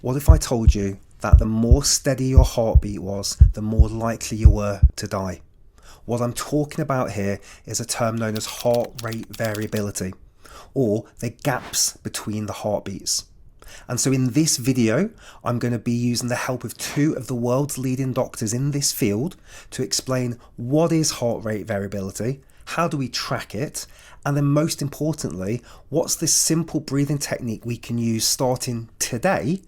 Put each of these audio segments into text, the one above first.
What if I told you that the more steady your heartbeat was, the more likely you were to die? What I'm talking about here is a term known as heart rate variability, or the gaps between the heartbeats. And so in this video, I'm going to be using the help of two of the world's leading doctors in this field to explain what is heart rate variability, how do we track it, and then most importantly, what's this simple breathing technique we can use starting today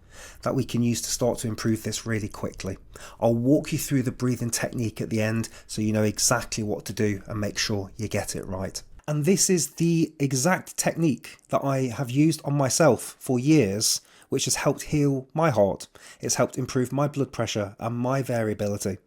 that we can use to start to improve this really quickly. I'll walk you through the breathing technique at the end so you know exactly what to do and make sure you get it right. And this is the exact technique that I have used on myself for years, which has helped heal my heart. It's helped improve my blood pressure and my variability.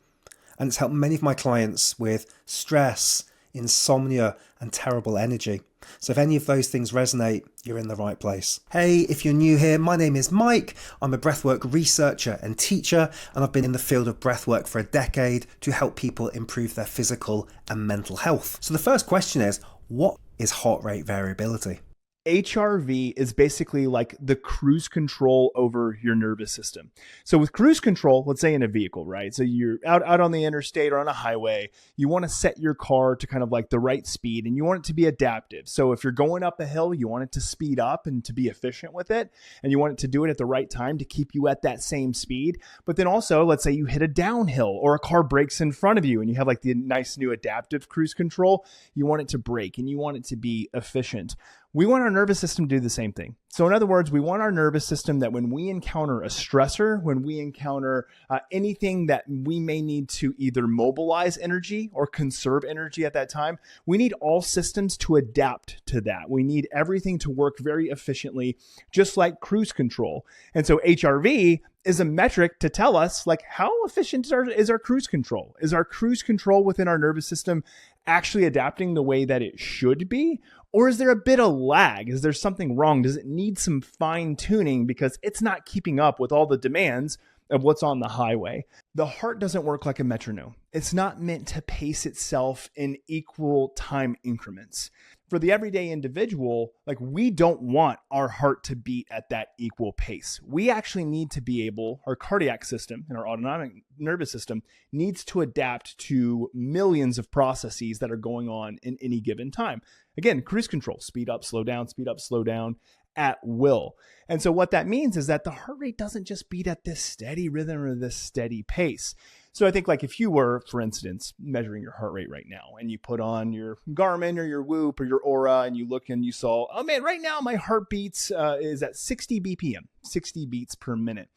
And it's helped many of my clients with stress, insomnia, and terrible energy. So if any of those things resonate, you're in the right place. Hey, if you're new here, my name is Mike. I'm a breathwork researcher and teacher, and I've been in the field of breathwork for a decade to help people improve their physical and mental health. So the first question is, what is heart rate variability? HRV is basically like the cruise control over your nervous system. So with cruise control, let's say in a vehicle, right? So you're out on the interstate or on a highway, you want to set your car to kind of like the right speed and you want it to be adaptive. So if you're going up a hill, you want it to speed up and to be efficient with it. And you want it to do it at the right time to keep you at that same speed. But then also, let's say you hit a downhill or a car brakes in front of you and you have like the nice new adaptive cruise control. You want it to brake and you want it to be efficient. We want our nervous system to do the same thing. So in other words, we want our nervous system that when we encounter a stressor, when we encounter anything that we may need to either mobilize energy or conserve energy at that time, we need all systems to adapt to that. We need everything to work very efficiently, just like cruise control. And so HRV is a metric to tell us like how efficient is our cruise control? Is our cruise control within our nervous system actually adapting the way that it should be? Or is there a bit of lag? Is there something wrong? Does it need some fine tuning because it's not keeping up with all the demands of what's on the highway? The heart doesn't work like a metronome. It's not meant to pace itself in equal time increments. For the everyday individual, like we don't want our heart to beat at that equal pace. We actually need to be able, our cardiac system and our autonomic nervous system needs to adapt to millions of processes that are going on in any given time. Again, cruise control, speed up, slow down at will. And so what that means is that the heart rate doesn't just beat at this steady rhythm or this steady pace. So I think like if you were, for instance, measuring your heart rate right now and you put on your Garmin or your Whoop or your Aura and you look and you saw, oh man, right now my heart beats is at 60 BPM, 60 beats per minute.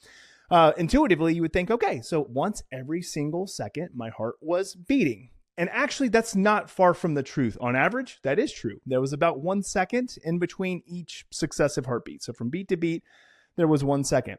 Intuitively, you would think, okay, so once every single second, my heart was beating. And actually, that's not far from the truth. On average, that is true. There was about 1 second in between each successive heartbeat. So from beat to beat, there was 1 second.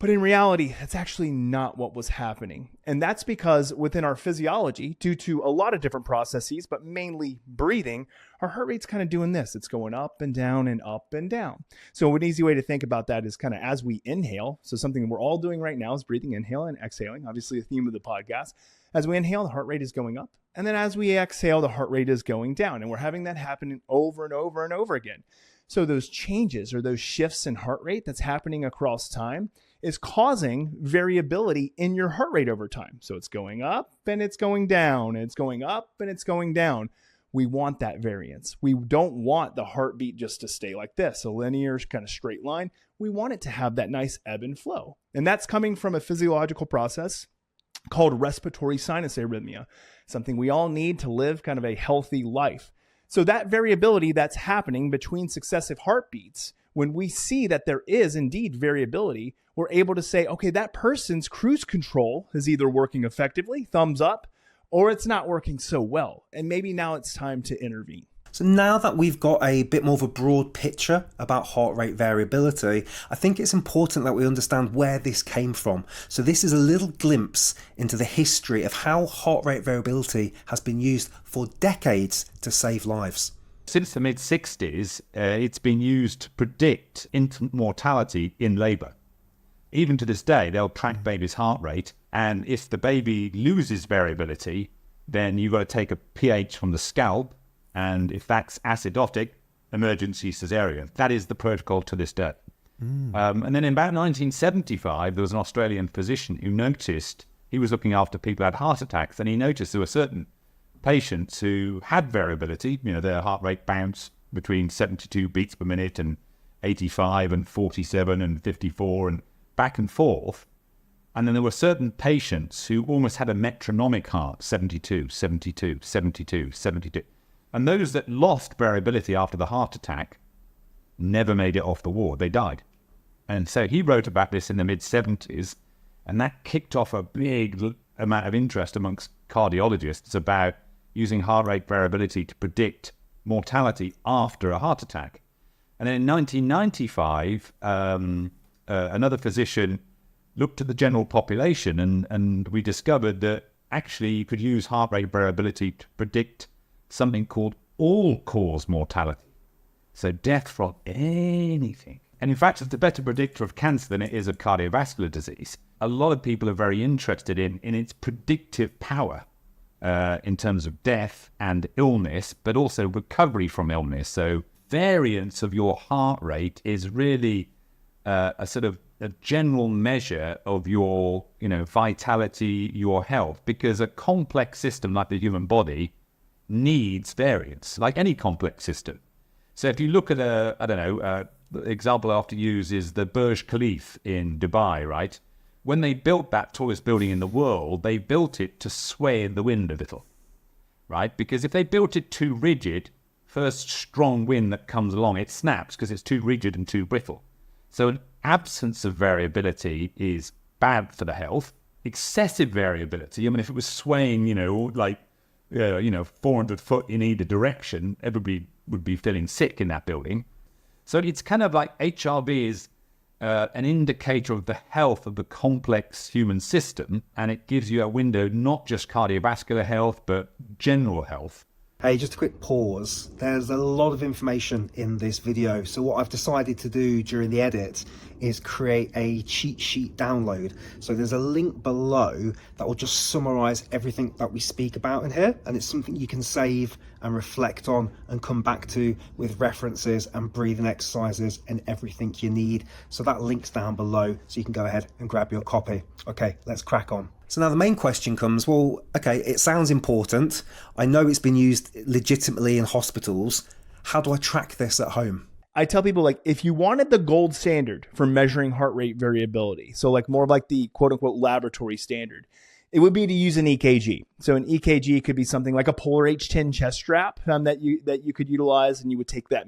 But in reality, that's actually not what was happening. And that's because within our physiology, due to a lot of different processes, but mainly breathing, our heart rate's kind of doing this. It's going up and down and up and down. So an easy way to think about that is kind of as we inhale. So something we're all doing right now is breathing, inhale and exhaling, obviously the theme of the podcast. As we inhale, the heart rate is going up. And then as we exhale, the heart rate is going down. And we're having that happen over and over and over again. So those changes or those shifts in heart rate that's happening across time is causing variability in your heart rate over time. So it's going up and it's going down, and it's going up and it's going down. We want that variance. We don't want the heartbeat just to stay like this, a linear kind of straight line. We want it to have that nice ebb and flow. And that's coming from a physiological process called respiratory sinus arrhythmia, something we all need to live kind of a healthy life. So that variability that's happening between successive heartbeats, when we see that there is indeed variability, we're able to say, okay, that person's cruise control is either working effectively, thumbs up, or it's not working so well. And maybe now it's time to intervene. So now that we've got a bit more of a broad picture about heart rate variability, I think it's important that we understand where this came from. So this is a little glimpse into the history of how heart rate variability has been used for decades to save lives. Since the mid-60s, it's been used to predict infant mortality in labour. Even to this day, they'll track baby's heart rate, and if the baby loses variability, then you've got to take a pH from the scalp, and if that's acidotic, emergency cesarean. That is the protocol to this day. And then in about 1975, there was an Australian physician who noticed, he was looking after people who had heart attacks, and he noticed there were certain patients who had variability, their heart rate bounced between 72 beats per minute and 85 and 47 and 54 and back and forth. And then there were certain patients who almost had a metronomic heart, 72, 72, 72, 72. And those that lost variability after the heart attack never made it off the ward. They died. And so he wrote about this in the mid-70s, and that kicked off a big amount of interest amongst cardiologists about using heart rate variability to predict mortality after a heart attack. And then in 1995, another physician looked at the general population, and we discovered that actually you could use heart rate variability to predict something called all-cause mortality. So death from anything. And in fact, it's a better predictor of cancer than it is of cardiovascular disease. A lot of people are very interested in its predictive power in terms of death and illness, but also recovery from illness. So variance of your heart rate is really a sort of a general measure of your, vitality, your health, because a complex system like the human body needs variance, like any complex system. So if you look at the example I often use is the Burj Khalifa in Dubai, right? When they built that tallest building in the world, they built it to sway in the wind a little, right? Because if they built it too rigid, first strong wind that comes along, it snaps because it's too rigid and too brittle. So an absence of variability is bad for the health. Excessive variability, if it was swaying, 400 foot in either direction, everybody would be feeling sick in that building. So it's kind of like HRV is an indicator of the health of the complex human system, and it gives you a window, not just cardiovascular health, but general health. Hey, just a quick pause. There's a lot of information in this video. So what I've decided to do during the edit is create a cheat sheet download. So there's a link below that will just summarize everything that we speak about in here. And it's something you can save and reflect on and come back to with references and breathing exercises and everything you need. So that link's down below, so you can go ahead and grab your copy. Okay, let's crack on. So now the main question comes, well, okay, it sounds important. I know it's been used legitimately in hospitals. How do I track this at home? I tell people, if you wanted the gold standard for measuring heart rate variability, so more of the quote unquote laboratory standard, it would be to use an EKG. So an EKG could be something like a Polar H10 chest strap that you could utilize, and you would take that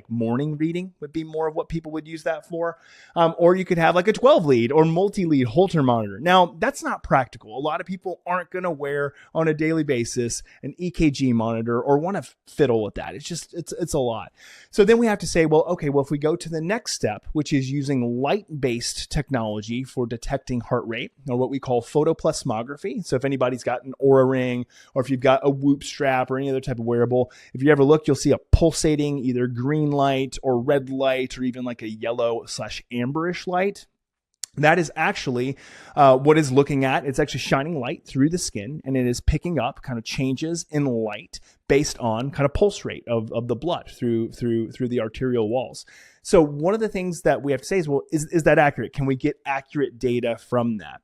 morning reading would be more of what people would use that for. Or you could have a 12 lead or multi-lead Holter monitor. Now that's not practical. A lot of people aren't going to wear on a daily basis an EKG monitor or want to fiddle with that. It's a lot. So then we have to say, if we go to the next step, which is using light-based technology for detecting heart rate, or what we call photoplasmography. So if anybody's got an Oura Ring, or if you've got a Whoop strap or any other type of wearable, if you ever look, you'll see a pulsating either green light or red light, or even a yellow/amberish light. That is actually what is looking at. It's actually shining light through the skin, and it is picking up kind of changes in light based on kind of pulse rate of the blood through the arterial walls. So one of the things that we have to say is that accurate? Can we get accurate data from that?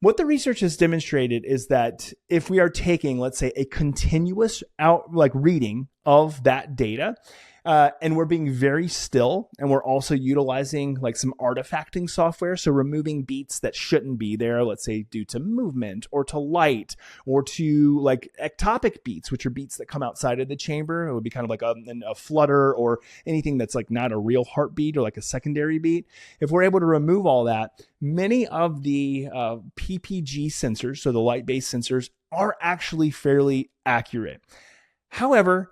What the research has demonstrated is that if we are taking, let's say, a continuous reading of that data, and we're being very still, and we're also utilizing some artifacting software, so removing beats that shouldn't be there, let's say due to movement or to light or to ectopic beats, which are beats that come outside of the chamber. It would be kind of a flutter or anything that's not a real heartbeat or a secondary beat. If we're able to remove all that, many of the PPG sensors, so the light-based sensors, are actually fairly accurate. However,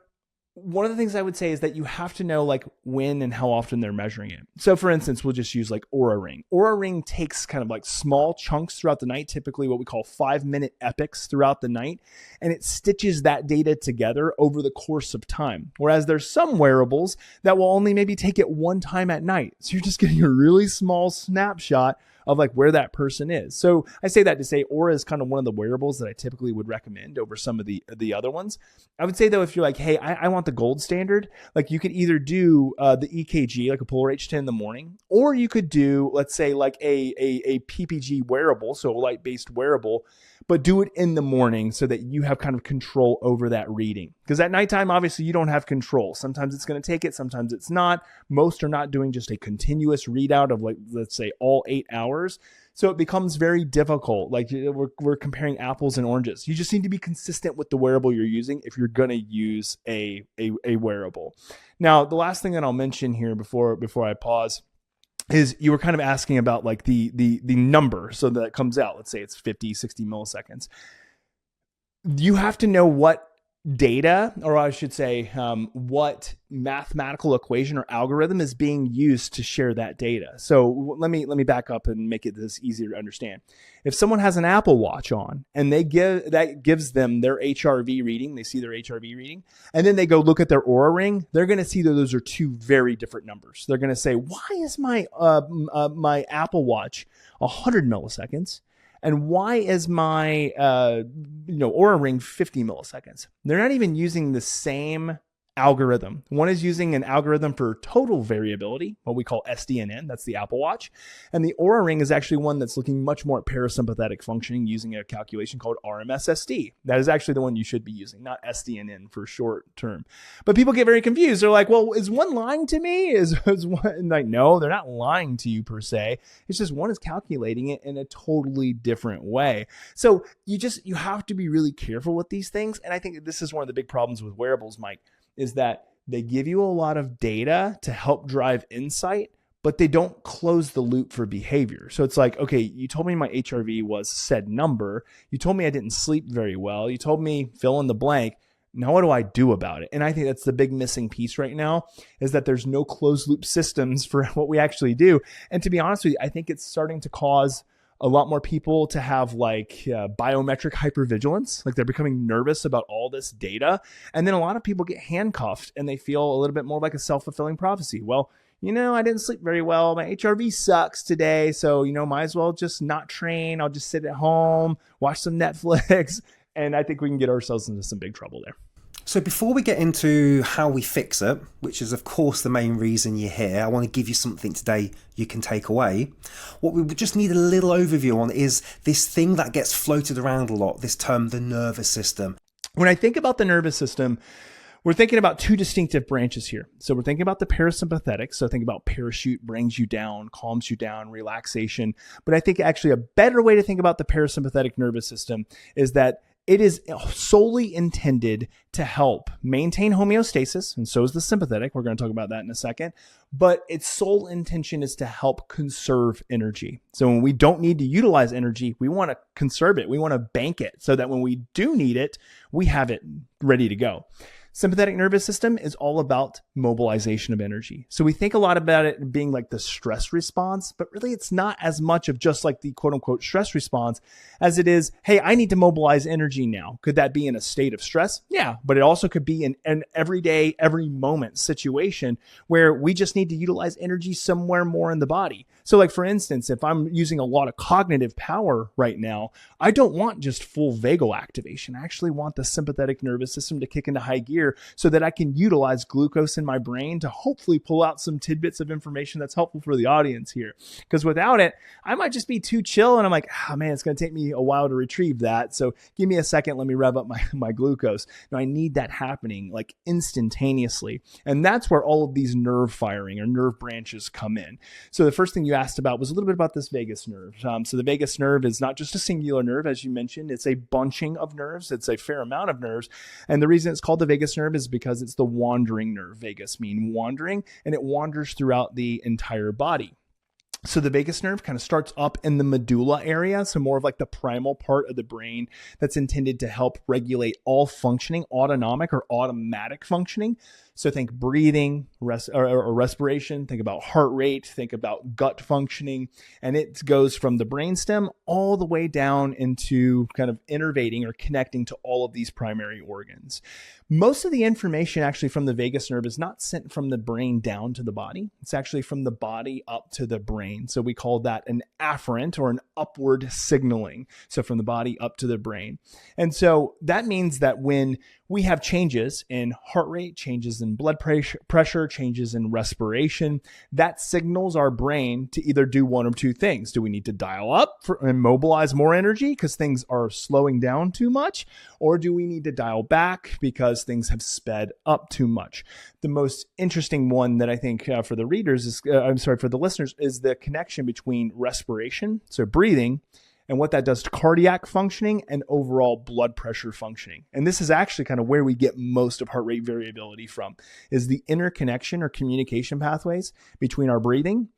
one of the things I would say is that you have to know when and how often they're measuring it. So for instance, we'll just use Oura Ring. Oura Ring takes kind of small chunks throughout the night, typically what we call 5-minute epochs throughout the night, and it stitches that data together over the course of time. Whereas there's some wearables that will only maybe take it one time at night. So you're just getting a really small snapshot of like where that person is. So I say that to say Aura is kind of one of the wearables that I typically would recommend over some of the other ones. I would say though, if you're like, hey, I want the gold standard, like you could either do the EKG, like a Polar H10 in the morning, or you could do, let's say like a PPG wearable, so a light-based wearable, but do it in the morning so that you have kind of control over that reading. Because at nighttime, obviously, you don't have control. Sometimes it's going to take it, sometimes it's not. Most are not doing just a continuous readout of, like, let's say, all 8 hours. So it becomes very difficult. Like we're comparing apples and oranges. You just need to be consistent with the wearable you're using if you're going to use a wearable. Now, the last thing that I'll mention here before I pause is you were kind of asking about like the number. So that comes out, let's say it's 50, 60 milliseconds. You have to know what data, or I should say, what mathematical equation or algorithm is being used to share that data. So let me back up and make it this easier to understand. If someone has an Apple Watch on and that gives them their HRV reading, they see their HRV reading, and then they go look at their Aura Ring, they're going to see that those are two very different numbers. They're going to say, why is my Apple Watch 100 milliseconds? And why is my Aura Ring 50 milliseconds? They're not even using the same algorithm. One is using an algorithm for total variability, what we call SDNN, that's the Apple Watch. And the Aura Ring is actually one that's looking much more at parasympathetic functioning using a calculation called RMSSD. That is actually the one you should be using, not SDNN for short term. But people get very confused. They're like, well, is one lying to me? Is one like, no, they're not lying to you per se. It's just one is calculating it in a totally different way. So you have to be really careful with these things. And I think this is one of the big problems with wearables, Mike, is that they give you a lot of data to help drive insight, but they don't close the loop for behavior. So it's like, okay, you told me my HRV was said number. You told me I didn't sleep very well. You told me fill in the blank. Now, what do I do about it? And I think that's the big missing piece right now, is that there's no closed loop systems for what we actually do. And to be honest with you, I think it's starting to cause a lot more people to have like biometric hypervigilance, like they're becoming nervous about all this data. And then a lot of people get handcuffed and they feel a little bit more like a self-fulfilling prophecy. Well, I didn't sleep very well. My HRV sucks today. So, might as well just not train. I'll just sit at home, watch some Netflix. And I think we can get ourselves into some big trouble there. So before we get into how we fix it, which is of course the main reason you're here, I want to give you something today you can take away. What we just need a little overview on is this thing that gets floated around a lot, this term, the nervous system. When I think about the nervous system, we're thinking about two distinctive branches here. So we're thinking about the parasympathetic. So think about parachute, brings you down, calms you down, relaxation. But I think actually a better way to think about the parasympathetic nervous system is that it is solely intended to help maintain homeostasis, and so is the sympathetic. We're going to talk about that in a second. But its sole intention is to help conserve energy. So when we don't need to utilize energy, we want to conserve it. We want to bank it so that when we do need it, we have it ready to go. Sympathetic nervous system is all about mobilization of energy. So we think a lot about it being like the stress response, but really it's not as much of just like the quote unquote stress response as it is, hey, I need to mobilize energy now. Could that be in a state of stress? Yeah, but it also could be in an everyday, every moment situation where we just need to utilize energy somewhere more in the body. So like for instance, if I'm using a lot of cognitive power right now, I don't want just full vagal activation. I actually want the sympathetic nervous system to kick into high gear so that I can utilize glucose in my brain to hopefully pull out some tidbits of information that's helpful for the audience here. Because without it, I might just be too chill and I'm like, oh man, it's going to take me a while to retrieve that. So give me a second, let me rev up my glucose. Now I need that happening like instantaneously. And that's where all of these nerve firing or nerve branches come in. So the first thing you asked about was a little bit about this vagus nerve. So the vagus nerve is not just a singular nerve, as you mentioned. It's a bunching of nerves. It's a fair amount of nerves. And the reason it's called the vagus nerve is because it's the wandering nerve. Vagus mean wandering, and it wanders throughout the entire body. So the vagus nerve kind of starts up in the medulla area, so more of like the primal part of the brain that's intended to help regulate all functioning, autonomic or automatic functioning. So think breathing, or respiration, think about heart rate, think about gut functioning, and it goes from the brainstem all the way down into kind of innervating or connecting to all of these primary organs. Most of the information actually from the vagus nerve is not sent from the brain down to the body. It's actually from the body up to the brain. So we call that an afferent or an upward signaling. So from the body up to the brain. And so that means that when we have changes in heart rate, changes in blood pressure, changes in respiration, that signals our brain to either do one of two things. Do we need to dial up and mobilize more energy because things are slowing down too much? Or do we need to dial back because things have sped up too much? The most interesting one that I think for the readers is, for the listeners, is the connection between respiration, so breathing, and what that does to cardiac functioning and overall blood pressure functioning. And this is actually kind of where we get most of heart rate variability from, is the interconnection or communication pathways between our breathing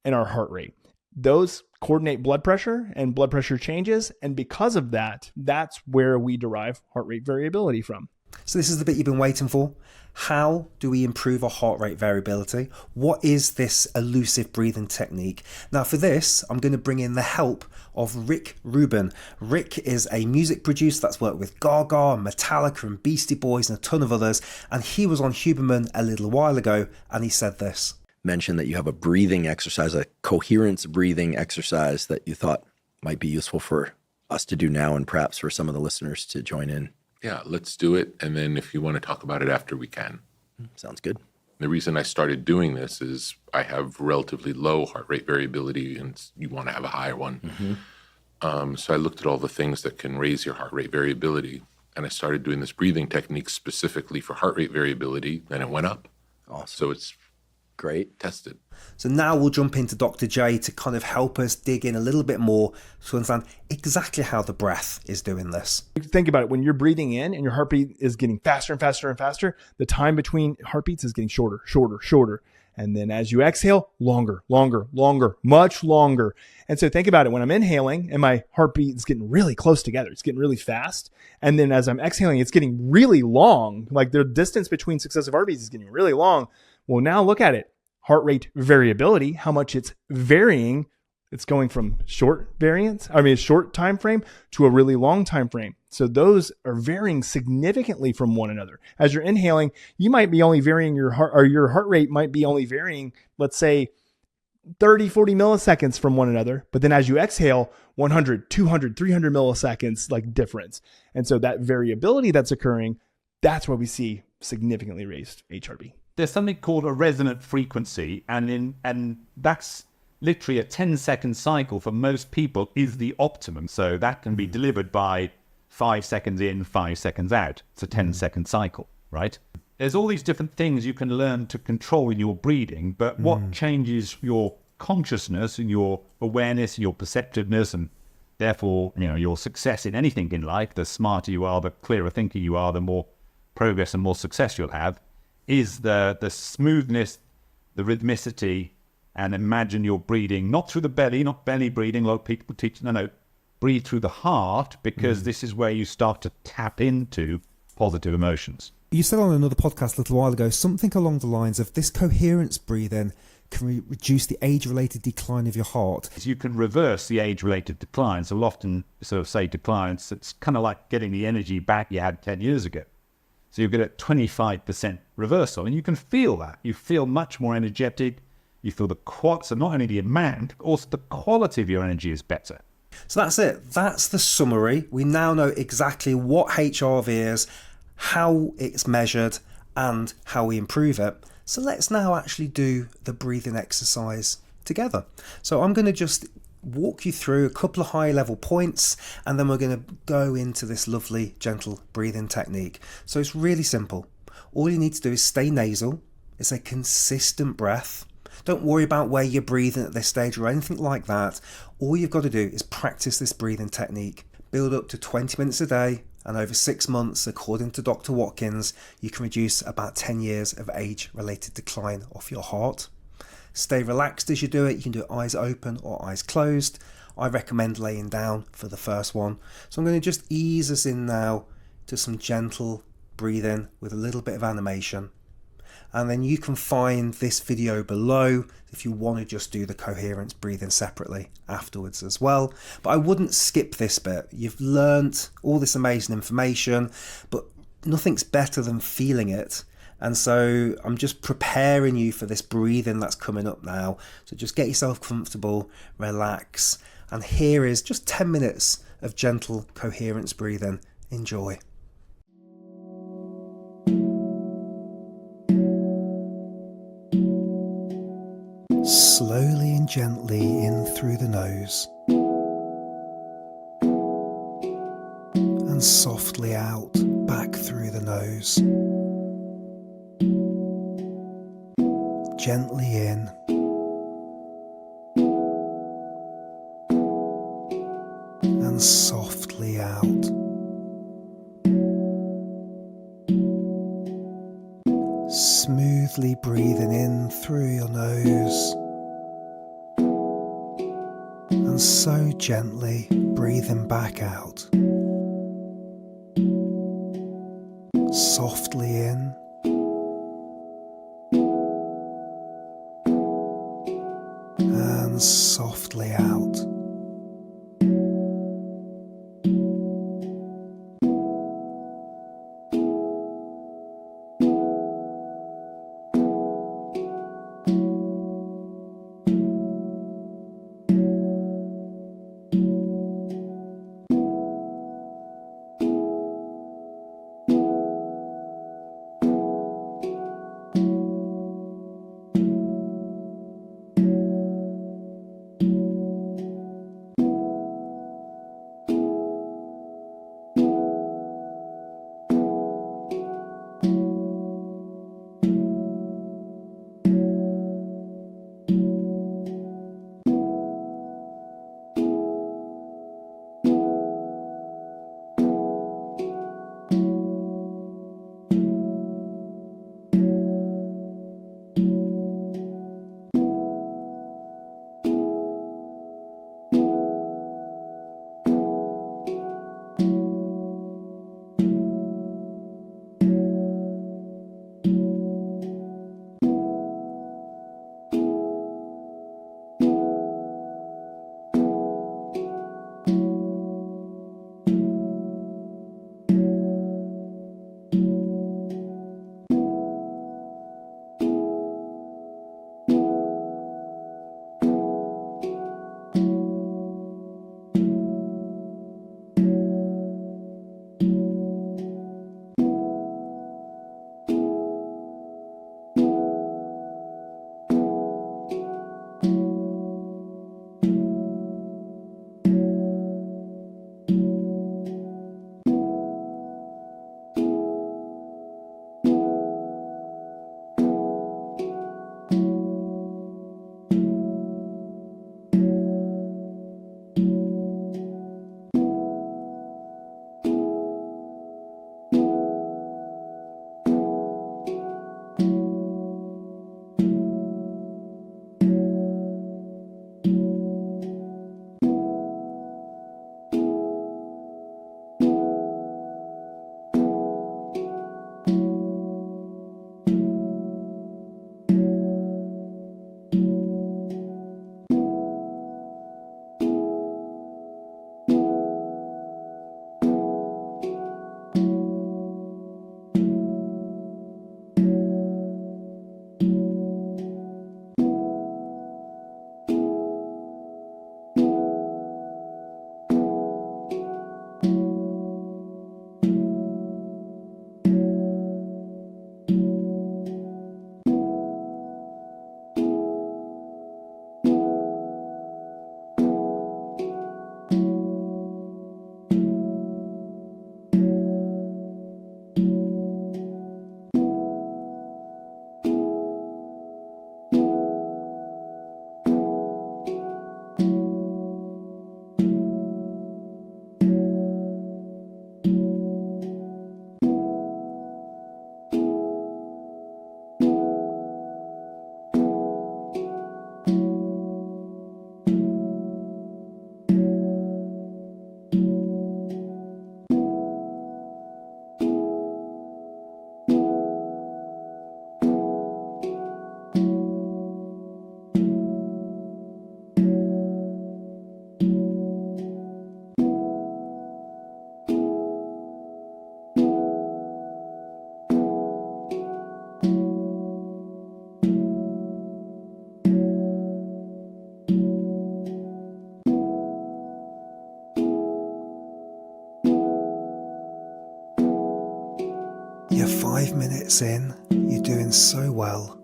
and our heart rate. Those coordinate blood pressure and blood pressure changes. And because of that, that's where we derive heart rate variability from. So this is the bit you've been waiting for. How do we improve our heart rate variability? What is this elusive breathing technique? Now for this, I'm going to bring in the help of Rick Rubin. Rick is a music producer that's worked with Gaga and Metallica and Beastie Boys and a ton of others. And he was on Huberman a little while ago and he said this. Mentioned that you have a breathing exercise, a coherence breathing exercise that you thought might be useful for us to do now and perhaps for some of the listeners to join in. Yeah, let's do it. And then if you want to talk about it after, we can. Sounds good. The reason I started doing this is I have relatively low heart rate variability and you want to have a higher one. Mm-hmm. So I looked at all the things that can raise your heart rate variability and I started doing this breathing technique specifically for heart rate variability. Then it went up. Awesome. So it's great. Tested. So now we'll jump into Dr. J to kind of help us dig in a little bit more to understand exactly how the breath is doing this. Think about it. When you're breathing in and your heartbeat is getting faster and faster and faster, the time between heartbeats is getting shorter. And then as you exhale, longer, much longer. And so think about it. When I'm inhaling and my heartbeat is getting really close together, it's getting really fast. And then as I'm exhaling, it's getting really long. Like the distance between successive heartbeats is getting really long. Well, now look at it. Heart rate variability, how much it's varying. It's going from short time frame to a really long time frame. So those are varying significantly from one another. As you're inhaling, you might be only varying your heart rate might be only varying, let's say 30, 40 milliseconds from one another. But then as you exhale, 100, 200, 300 milliseconds like difference. And so that variability that's occurring, that's why we see significantly raised HRV. There's something called a resonant frequency, and that's literally a 10-second cycle for most people is the optimum. So that can be delivered by 5 seconds in, 5 seconds out. It's a 10-second cycle, right? There's all these different things you can learn to control in your breathing, but what changes your consciousness and your awareness, your perceptiveness, and therefore, your success in anything in life, the smarter you are, the clearer thinker you are, the more progress and more success you'll have, is the smoothness, the rhythmicity, and imagine you're breathing, not through the belly, not belly breathing, like people teach, no, breathe through the heart, because this is where you start to tap into positive emotions. You said on another podcast a little while ago, something along the lines of this coherence breathing can reduce the age-related decline of your heart. You can reverse the age-related decline. So we'll often sort of say to clients, it's kind of like getting the energy back you had 10 years ago. So you get a 25% reversal, and you can feel that. You feel much more energetic. You feel so not only the amount, but also the quality of your energy is better. So that's it. That's the summary. We now know exactly what HRV is, how it's measured, and how we improve it. So let's now actually do the breathing exercise together. So I'm going to just walk you through a couple of high level points, and then we're going to go into this lovely gentle breathing technique. So it's really simple. All you need to do is stay nasal. It's a consistent breath. Don't worry about where you're breathing at this stage or anything like that. All you've got to do is practice this breathing technique. Build up to 20 minutes a day, and over 6 months, according to Dr. Watkins, you can reduce about 10 years of age-related decline off your heart. Stay relaxed as you do it. You can do it eyes open or eyes closed. I recommend laying down for the first one. So I'm going to just ease us in now to some gentle breathing with a little bit of animation. And then you can find this video below if you want to just do the coherence breathing separately afterwards as well. But I wouldn't skip this bit. You've learnt all this amazing information, but nothing's better than feeling it. And so I'm just preparing you for this breathing that's coming up now. So just get yourself comfortable, relax. And here is just 10 minutes of gentle coherence breathing. Enjoy. Slowly and gently in through the nose and softly out back through the nose. Gently in and softly out. Smoothly breathing in through your nose and so gently breathing back out. Softly in and softly out. You're 5 minutes in. You're doing so well.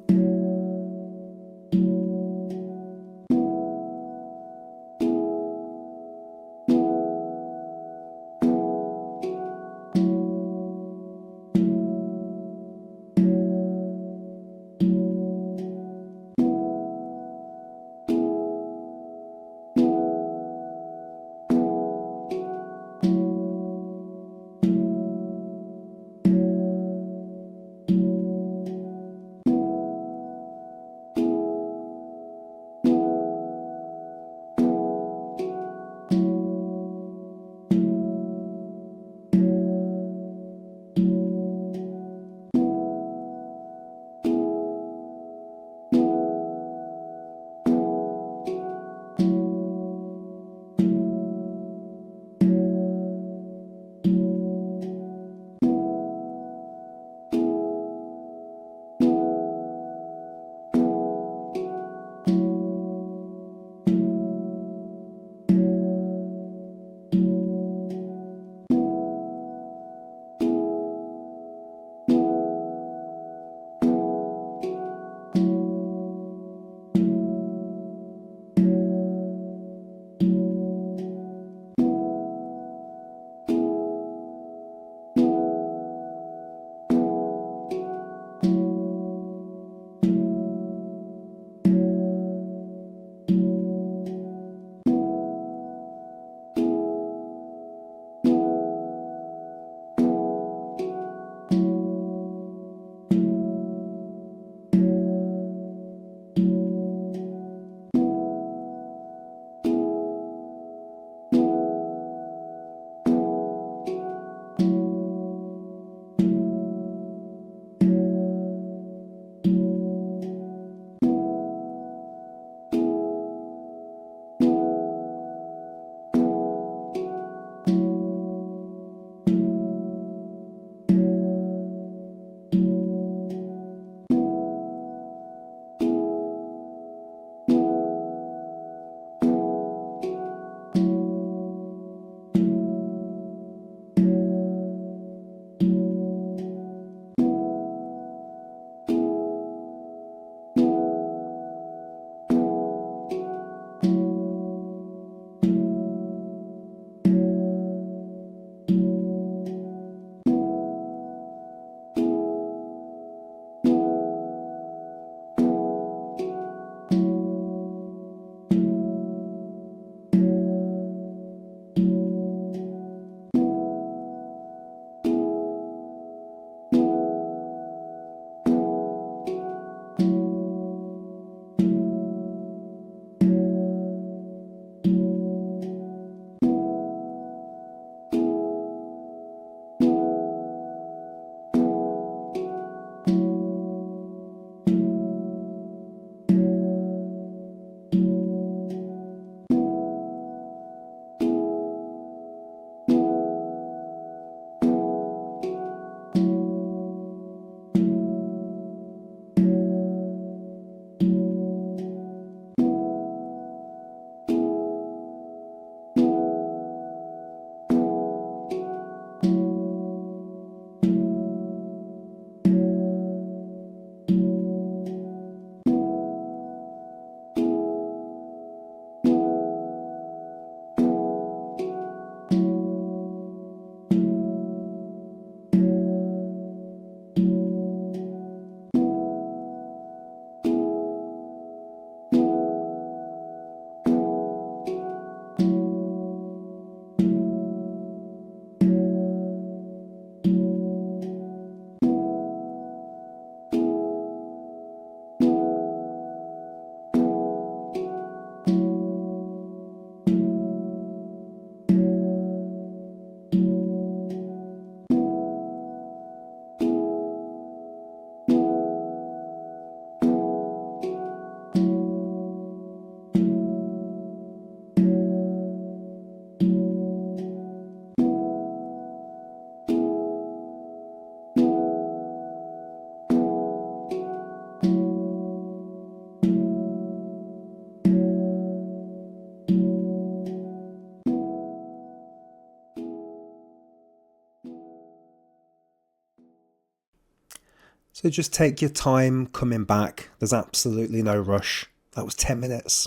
So just take your time coming back. There's absolutely no rush. That was 10 minutes.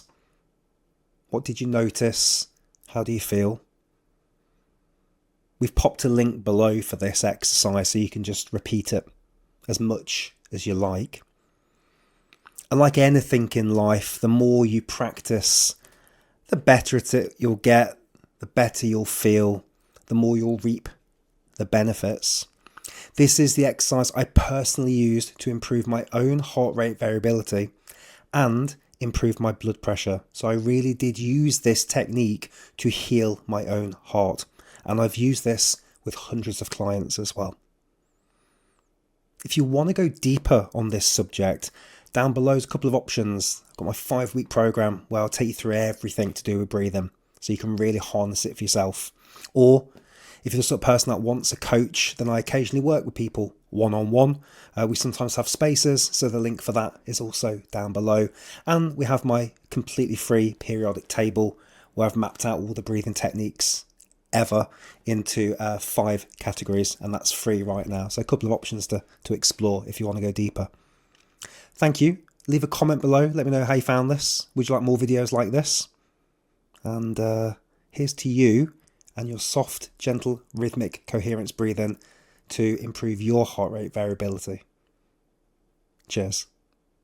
What did you notice? How do you feel? We've popped a link below for this exercise so you can just repeat it as much as you like. And like anything in life, the more you practice, the better you'll get, the better you'll feel, the more you'll reap the benefits. This is the exercise I personally used to improve my own heart rate variability and improve my blood pressure. So I really did use this technique to heal my own heart. And I've used this with hundreds of clients as well. If you want to go deeper on this subject, down below is a couple of options. I've got my 5-week program where I'll take you through everything to do with breathing so you can really harness it for yourself. Or if you're the sort of person that wants a coach, then I occasionally work with people one-on-one. We sometimes have spaces, so the link for that is also down below. And we have my completely free periodic table where I've mapped out all the breathing techniques ever into 5 categories, and that's free right now. So a couple of options to explore if you want to go deeper. Thank you. Leave a comment below. Let me know how you found this. Would you like more videos like this? And here's to you and your soft, gentle, rhythmic coherence breathing to improve your heart rate variability. Cheers.